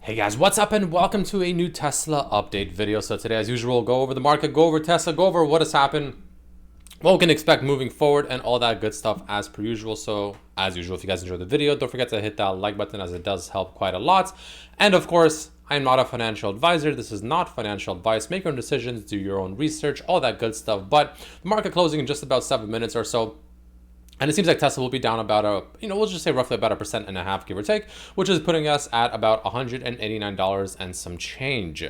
Hey guys, what's up and welcome to a new Tesla update video. So today, as usual, go over the market, go over Tesla, go over what has happened, what we can expect moving forward, and all that good stuff as per usual. So as usual, if you guys enjoyed the video, don't forget to hit that like button as it does help quite a lot. And of course, I'm not a financial advisor. This is not financial advice. Make your own decisions, do your own research, all that good stuff. But the market closing in just about 7 minutes or so. And it seems like Tesla will be down about we'll just say roughly about 1.5%, give or take, which is putting us at about $189 and some change.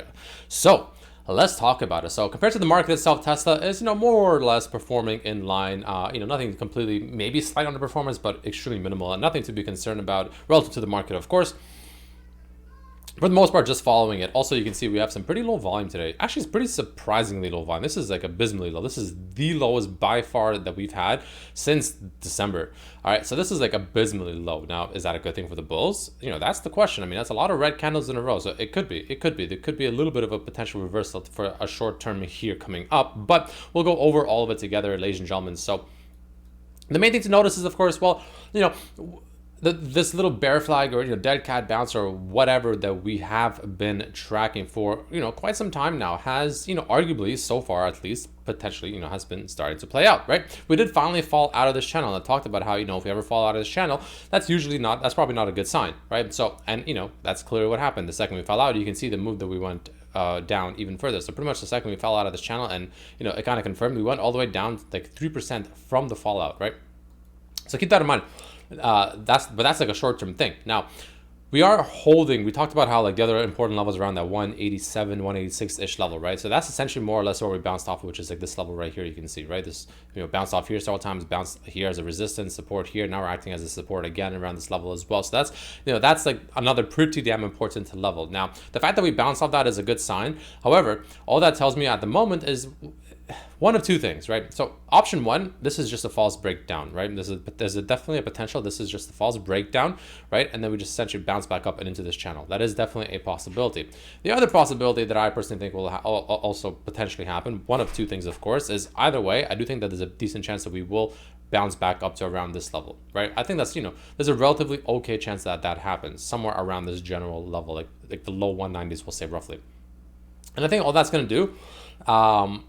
So let's talk about it. So compared to the market itself, Tesla is, more or less performing in line. Nothing completely, maybe slight underperformance, but extremely minimal and nothing to be concerned about relative to the market, of course. For the most part, just following it. Also, you can see we have some pretty low volume today. Actually, it's pretty surprisingly low volume. This is like abysmally low. This is the lowest by far that we've had since December. All right, so this is like abysmally low. Now, is that a good thing for the bulls? That's the question. I mean, that's a lot of red candles in a row. So it could be. There could be a little bit of a potential reversal for a short term here coming up. But we'll go over all of it together, ladies and gentlemen. So the main thing to notice is, of course, this little bear flag or dead cat bounce or whatever that we have been tracking for quite some time now has arguably so far at least potentially has been starting to play out, right? We did finally fall out of this channel. I talked about how if we ever fall out of this channel, that's probably not a good sign, right? So and that's clearly what happened. The second we fell out, you can see the move that we went down even further. So pretty much the second we fell out of this channel, and it kind of confirmed, we went all the way down like 3% from the fallout, right? So keep that in mind. That's like a short-term thing. Now, we are holding, we talked about how like the other important levels around that 187, 186-ish level, right? So that's essentially more or less where we bounced off, which is like this level right here, you can see, right? This, bounced off here several times, bounced here as a resistance, support here. Now we're acting as a support again around this level as well. So that's, that's like another pretty damn important level. Now, the fact that we bounced off that is a good sign. However, all that tells me at the moment is one of two things, right? So option one, this is just a false breakdown, right? There's definitely a potential. This is just a false breakdown, right? And then we just essentially bounce back up and into this channel. That is definitely a possibility. The other possibility that I personally think will also potentially happen, one of two things, of course, is either way, I do think that there's a decent chance that we will bounce back up to around this level, right? I think that's, there's a relatively okay chance that that happens somewhere around this general level, like the low 190s, we'll say roughly. And I think all that's going to do,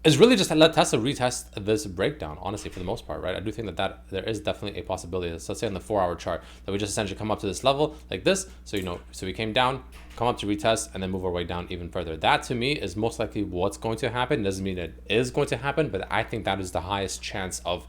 is really just to let Tesla retest this breakdown, honestly, for the most part, right? I do think that there is definitely a possibility. So let's say on the 4-hour chart that we just essentially come up to this level like this. So, so we came down, come up to retest, and then move our way down even further. That to me is most likely what's going to happen. Doesn't mean it is going to happen, but I think that is the highest chance of,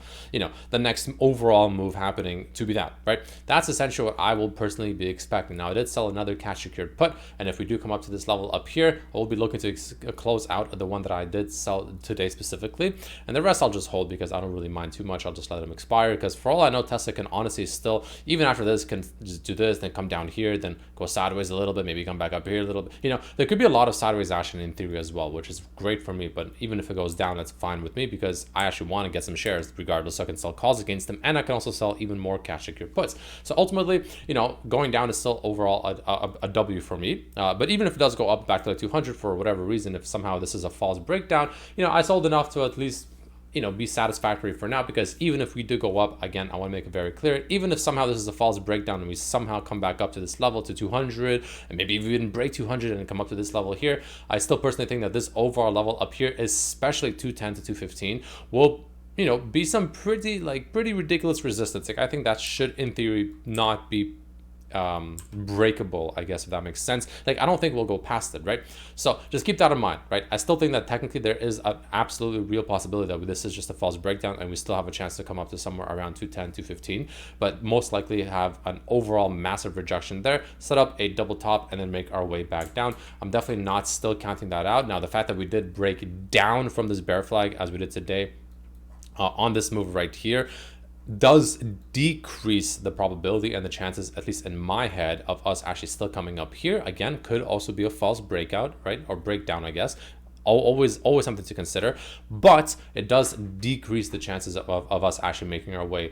the next overall move happening to be that, right? That's essentially what I will personally be expecting. Now, I did sell another cash secured put, and if we do come up to this level up here, I will be looking to close out the one that I did sell today specifically, and the rest I'll just hold because I don't really mind too much. I'll just let them expire because for all I know, Tesla can honestly still, even after this, can just do this, then come down here, then go sideways a little bit, maybe come back up here a little bit. There could be a lot of sideways action in theory as well, which is great for me. But even if it goes down, that's fine with me because I actually want to get some shares regardless. So I can sell calls against them, and I can also sell even more cash secured puts. So ultimately, going down is still overall a W for me. But even if it does go up back to like 200 for whatever reason, if somehow this is a false breakdown, I sold enough to at least be satisfactory for now, because even if we do go up again, I want to make it very clear, even if somehow this is a false breakdown and we somehow come back up to this level to 200 and maybe even break 200 and come up to this level here, I still personally think that this overall level up here, especially 210 to 215, will be some pretty ridiculous resistance. Like I think that should in theory not be breakable, I guess, if that makes sense. Like I don't think we'll go past it, right? So just keep that in mind, right? I still think that technically there is an absolutely real possibility that this is just a false breakdown and we still have a chance to come up to somewhere around 210, 215, but most likely have an overall massive rejection there, set up a double top, and then make our way back down. I'm definitely not still counting that out. Now, the fact that we did break down from this bear flag as we did today on this move right here does decrease the probability and the chances, at least in my head, of us actually still coming up here. Again, could also be a false breakout, right? Or breakdown, I guess. Always something to consider, but it does decrease the chances of us actually making our way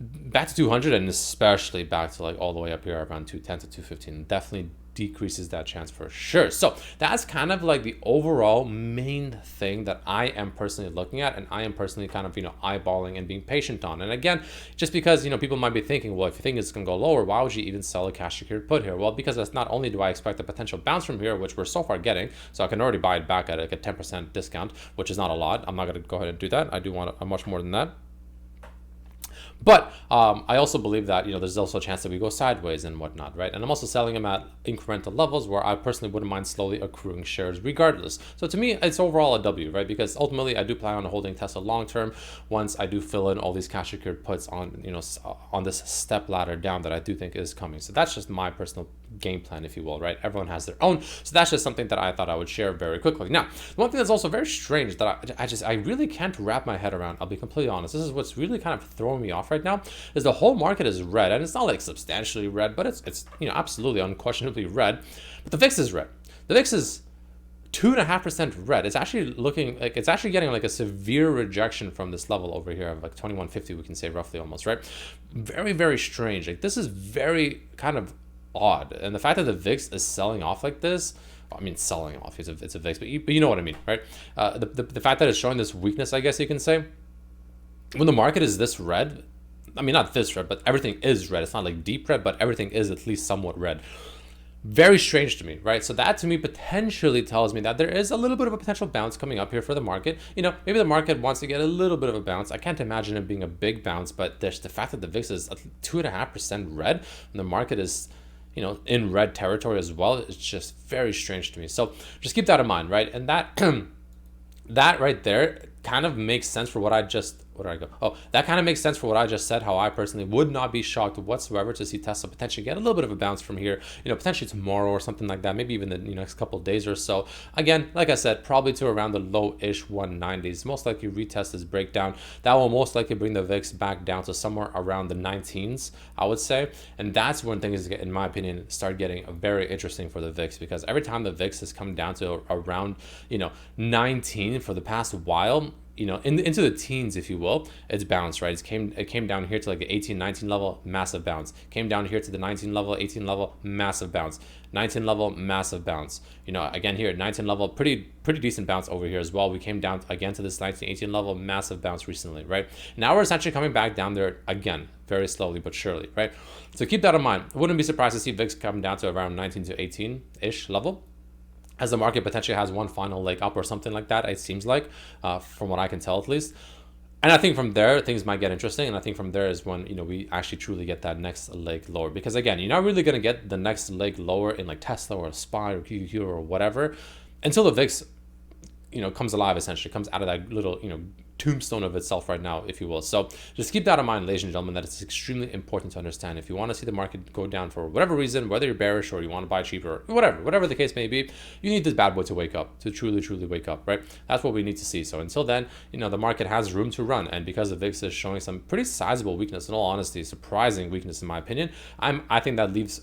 back to 200, and especially back to like all the way up here around 210 to 215, definitely decreases that chance for sure. So that's kind of like the overall main thing that I am personally looking at, and I am personally kind of, eyeballing and being patient on. And again, just because, people might be thinking, well, if you think it's going to go lower, why would you even sell a cash secured put here? Well, because that's not only do I expect a potential bounce from here, which we're so far getting, so I can already buy it back at like a 10% discount, which is not a lot. I'm not going to go ahead and do that. I do want a much more than that. But I also believe that, there's also a chance that we go sideways and whatnot, right? And I'm also selling them at incremental levels where I personally wouldn't mind slowly accruing shares regardless. So to me, it's overall a W, right? Because ultimately I do plan on holding Tesla long term once I do fill in all these cash secured puts on, on this step ladder down that I do think is coming. So that's just my personal game plan, if you will, right? Everyone has their own. So that's just something that I thought I would share very quickly. Now, one thing that's also very strange that I really can't wrap my head around, I'll be completely honest, this is what's really kind of throwing me off right now, is the whole market is red, and it's not like substantially red, but it's absolutely unquestionably red. But the VIX is red. The VIX is 2.5% red. It's actually looking like it's actually getting like a severe rejection from this level over here of like 2150, we can say roughly almost, right? Very, very strange. Like this is very kind of odd. And the fact that the VIX is selling off like this, I mean, selling off, it's a VIX, but you know what I mean, right? The fact that it's showing this weakness, I guess you can say, when the market is this red, I mean, not this red, but everything is red. It's not like deep red, but everything is at least somewhat red. Very strange to me, right? So that to me potentially tells me that there is a little bit of a potential bounce coming up here for the market. Maybe the market wants to get a little bit of a bounce. I can't imagine it being a big bounce, but there's the fact that the VIX is 2.5% red and the market is, in red territory as well. It's just very strange to me. So just keep that in mind, right? And that that right there kind of makes sense for what I just, where did I go? Oh, that kind of makes sense for what I just said, how I personally would not be shocked whatsoever to see Tesla potentially get a little bit of a bounce from here, potentially tomorrow or something like that, maybe even the next couple of days or so. Again, like I said, probably to around the low-ish 190s, most likely retest this breakdown. That will most likely bring the VIX back down to somewhere around the 19s, I would say. And that's when things, in my opinion, start getting very interesting for the VIX, because every time the VIX has come down to around, 19 for the past while, into the teens, if you will, it's bounced, right? It came down here to like the 18, 19 level, massive bounce. Came down here to the 19 level, 18 level, massive bounce. 19 level, massive bounce. Again here, 19 level, pretty decent bounce over here as well. We came down again to this 19, 18 level, massive bounce recently, right? Now we're essentially coming back down there again, very slowly but surely, right? So keep that in mind. I wouldn't be surprised to see VIX come down to around 19 to 18-ish level, as the market potentially has one final leg up or something like that, it seems like, from what I can tell at least. And I think from there, things might get interesting. And I think from there is when, we actually truly get that next leg lower. Because again, you're not really going to get the next leg lower in like Tesla or SPY or QQQ or whatever until the VIX, comes alive, essentially, comes out of that little, tombstone of itself right now, if you will. So just keep that in mind, ladies and gentlemen, that it's extremely important to understand. If you want to see the market go down for whatever reason, whether you're bearish or you want to buy cheaper, whatever the case may be, you need this bad boy to wake up, to truly wake up, right? That's what we need to see. So until then, the market has room to run. And because the VIX is showing some pretty sizable weakness, in all honesty, surprising weakness in my opinion, I think that leaves,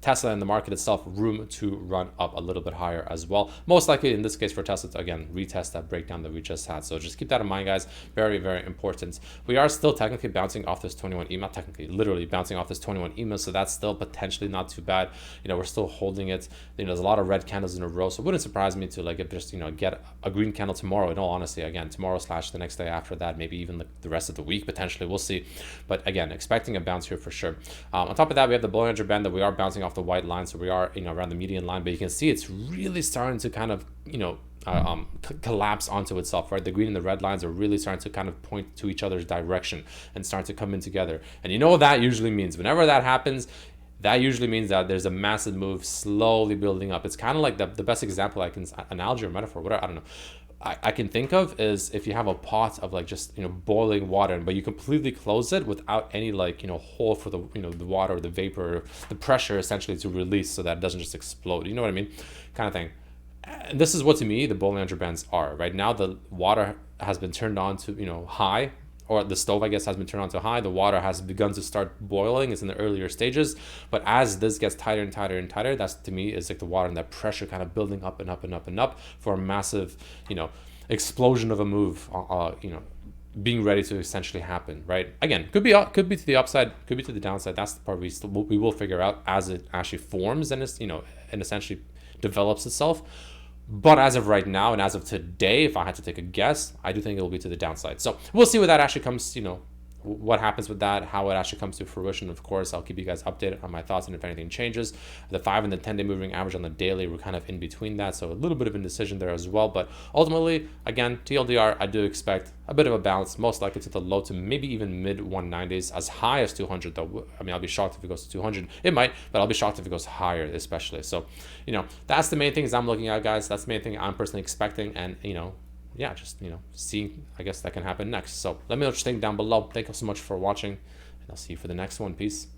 Tesla and the market itself room to run up a little bit higher as well. Most likely in this case for Tesla to again retest that breakdown that we just had. So just keep that in mind, guys. Very, very important. We are still technically bouncing off this 21 EMA, technically, literally bouncing off this 21 EMA. So that's still potentially not too bad. We're still holding it. There's a lot of red candles in a row. So it wouldn't surprise me to like if just, get a green candle tomorrow. In all honesty, again, tomorrow / the next day after that, maybe even the rest of the week potentially. We'll see. But again, expecting a bounce here for sure. On top of that, we have the Bollinger Band that we are bouncing off the white line, so we are around the median line, but you can see it's really starting to kind of collapse onto itself, right? The green and the red lines are really starting to kind of point to each other's direction and starting to come in together. And what that usually means? Whenever that happens, that usually means that there's a massive move slowly building up. It's kind of like the best example I can, analogy or metaphor, whatever, I don't know, I can think of is if you have a pot of like just boiling water, but you completely close it without any like hole for the the water or the vapor, the pressure essentially to release so that it doesn't just explode. You know what I mean? Kind of thing. And this is what to me the Bollinger Bands are. Right now the water has been turned on to high, or the stove, I guess, has been turned on to high. The water has begun to start boiling. It's in the earlier stages. But as this gets tighter and tighter and tighter, that's to me is like the water and that pressure kind of building up and up and up and up for a massive, explosion of a move, being ready to essentially happen, right? Again, could be to the upside, could be to the downside. That's the part we will figure out as it actually forms and is, and essentially develops itself. But as of right now and as of today, if I had to take a guess, I do think it will be to the downside. So we'll see what that actually comes, what happens with that, how it actually comes to fruition. Of course, I'll keep you guys updated on my thoughts and if anything changes. The 5 and the 10-day moving average on the daily, we're kind of in between that, so a little bit of indecision there as well. But ultimately, again, TLDR, I do expect a bit of a bounce, most likely to the low to maybe even mid 190s, as high as 200 though. I mean, I'll be shocked if it goes to 200. It might, but I'll be shocked if it goes higher, especially. So, that's the main things I'm looking at, guys. That's the main thing I'm personally expecting, and yeah, just seeing, I guess, that can happen next. So let me know what you think down below. Thank you so much for watching, and I'll see you for the next one. Peace.